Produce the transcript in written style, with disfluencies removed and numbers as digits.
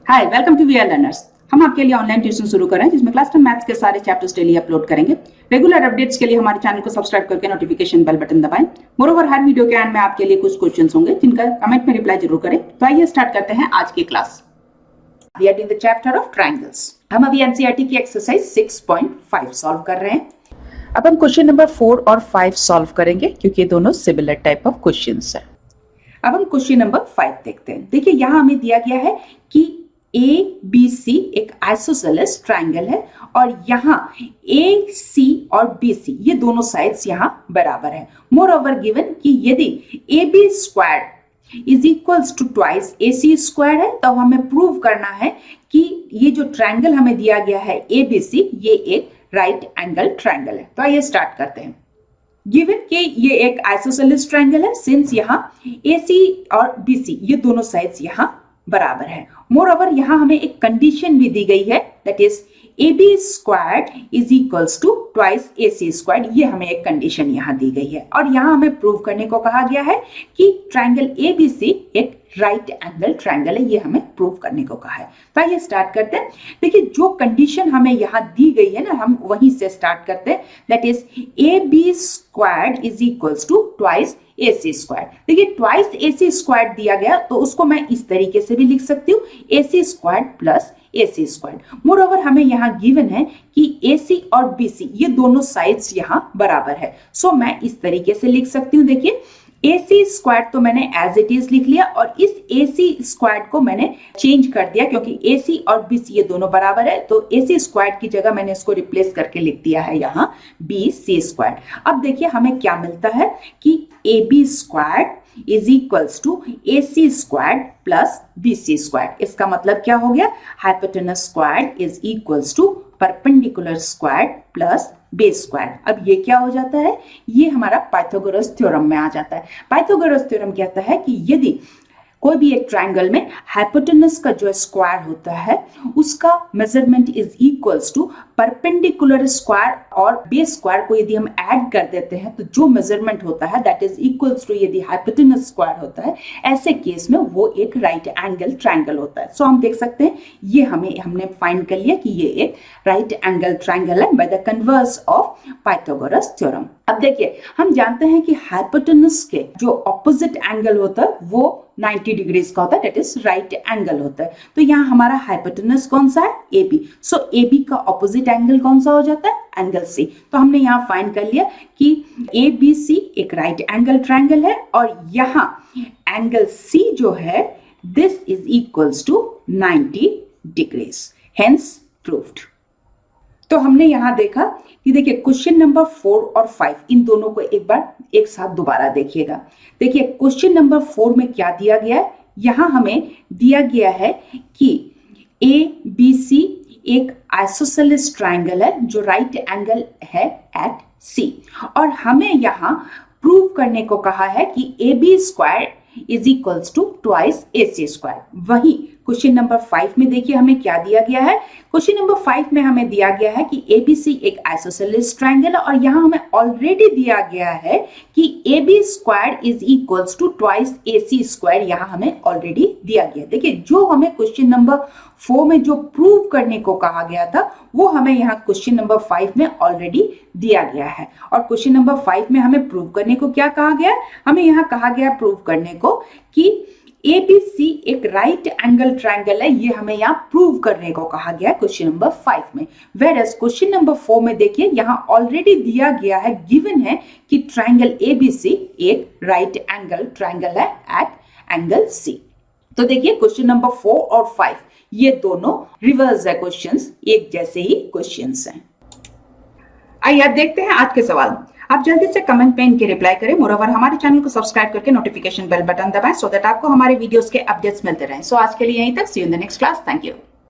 Hi, welcome to VRLearners। हम आपके लिए ऑनलाइन ट्यूशन शुरू कर रहे हैं जिसमें क्लास 10 मैथ्स के सारे चैप्टर्स डेली अपलोड करेंगे। रेगुलर अपडेट्स के लिए हमारे चैनल को सब्सक्राइब करके नोटिफिकेशन बेल बटन दबाएं। मोरोवर हर वीडियो के एंड में आपके लिए कुछ क्वेश्चंस होंगे जिनका कमेंट में रिप्लाई जरूर करें। तो आइए स्टार्ट करते हैं आज की class. We are doing the chapter of triangles. हम अभी NCERT की एक्सरसाइज 6.5 सॉल्व कर रहे हैं। अब हम क्वेश्चन नंबर 4 और 5 सॉल्व करेंगे क्योंकि ये दोनों सिमिलर टाइप ऑफ क्वेश्चंस हैं। अब हम क्वेश्चन नंबर 5 देखते हैं। देखिए यहाँ हमें दिया गया है कि ABC एक आइसोसेलेस ट्रायंगल है और यहाँ AC और BC ये दोनों साइड्स यहाँ बराबर है। मोर ओवर गिवन कि यदि AB square is equals to twice AC square है तो हमें प्रूव करना है कि ये जो ट्रायंगल हमें दिया गया है ABC ये एक राइट एंगल ट्रायंगल है। तो आइए स्टार्ट करते हैं। गिवन कि ये एक आइसोसेलेस ट्रायंगल है सिंस यहाँ AC और BC ये दोनों साइड्स यहाँ बराबर है। मोर ओवर यहाँ हमें एक कंडीशन भी दी गई है that is AB squared is equals to twice AC squared. ये हमें एक कंडीशन यहाँ दी गई है और यहाँ हमें प्रूव करने को कहा गया है कि ट्रायंगल ABC एक राइट एंगल ट्रायंगल है। ये हमें प्रूव करने को कहा है। तो आइए स्टार्ट करते हैं। देखिए जो कंडीशन हमें यहाँ दी गई है ना, हम वहीं से स्टार्ट करते हैं that is AB squared is equals to twice AC square. देखिए ट्वाइस AC स्क्वायर दिया गया तो उसको मैं इस तरीके से भी लिख सकती हूँ AC square plus AC square. More over हमें यहाँ गिवन है कि AC और BC ये दोनों साइड्स यहाँ बराबर है। सो मैं इस तरीके से लिख सकती हूँ। देखिए AC स्क्वायर तो मैंने एज इट इज लिख लिया और इस AC स्क्वायर को मैंने चेंज कर दिया क्योंकि AC और BC ये दोनों बराबर है तो AC स्क्वायर की जगह मैंने इसको रिप्लेस करके लिख दिया है यहाँ BC स्क्वायर। अब देखिए हमें क्या मिलता है कि AB square is equals to AC square plus BC square. इसका मतलब क्या हो गया? Hypotenuse square is equals to perpendicular square plus base square. अब ये क्या हो जाता है? ये हमारा पाइथागोरस थ्योरम में आ जाता है। पाइथागोरस थ्योरम कहता है कि यदि कोई भी एक ट्रायंगल में हाइपोटेनस का जो स्क्वायर होता है उसका measurement is equals to perpendicular square और बेस स्क्वायर को यदि हम ऐड कर देते हैं तो जो मेजरमेंट होता है दैट इज इक्वल्स टू यदि हाइपोटेनस स्क्वायर होता है, ऐसे केस में वो एक राइट एंगल ट्रायंगल होता है। सो हम देख सकते हैं ये हमने फाइंड कर लिया कि ये एक राइट एंगल ट्रायंगल है by the converse of Pythagoras theorem. अब देखिए हम जानते हैं कि हाइपोटेनस के जो ऑपोजिट एंगल होता है वो 90 डिग्रीज का होता है, दैट इज राइट एंगल होता है। तो यहाँ हमारा हाइपोटेनस कौन सा है? AB। सो AB का ऑपोजिट एंगल कौन सा हो जाता है? Angle C। तो हमने यहाँ फाइंड कर लिया कि ABC एक राइट एंगल ट्रायंगल है और यहाँ एंगल C जो है this is equals to 90 degrees, hence proved. तो हमने यहाँ देखा कि देखिए क्वेश्चन नंबर 4 और 5 इन दोनों को एक बार एक साथ दोबारा देखिएगा। देखिए क्वेश्चन नंबर 4 में क्या दिया गया है? यहाँ हमें दिया गया है कि ABC एक आइसोसेलेस ट्रायंगल है जो राइट एंगल है एट C और हमें यहाँ प्रूव करने को कहा है कि AB square is equals to twice AC square. वही क्वेश्चन नंबर 5 में देखिए हमें क्या दिया गया है? क्वेश्चन नंबर 5 में हमें दिया गया है कि ABC एक आइसोसेलेस ट्रायंगल है और यहाँ हमें ऑलरेडी दिया गया है कि AB square is equals to twice AC square. यहाँ हमें ऑलरेडी दिया गया। देखिए जो हमें क्वेश्चन नंबर 4 में जो प्रूव करने को कहा गया था वो हमें यहाँ क्वेश्चन नंबर 5 में ऑलरेडी दिया गया है और क्वेश्चन नंबर 5 में हमें प्रूव करने को क्या कहा गया? हमें यहाँ कहा गया प्रूव करने को कि ABC एक राइट एंगल ट्रायंगल है। ये हमें यहाँ प्रूव करने को कहा गया क्वेश्चन नंबर 5 में। वेयरएज क्वेश्चन नंबर 4 में देखिए यहाँ ऑलरेडी दिया गया है, गिवन है कि ट्रायंगल ABC एक राइट एंगल ट्रायंगल है एट एंगल C। तो देखिए क्वेश्चन नंबर 4 और 5 ये दोनों रिवर्स है क्वेश्चंस, एक जैसे ही क्वेश्चंस हैं। आइए अब देखते हैं आज के सवाल। आप जल्दी से कमेंट पे इनके रिप्लाई करें। मोरओवर हमारे चैनल को सब्सक्राइब करके नोटिफिकेशन बेल बटन दबाएं सो दैट आपको हमारे वीडियोस के अपडेट्स मिलते रहें। सो आज के लिए यहीं तक। See you in the next class. Thank you.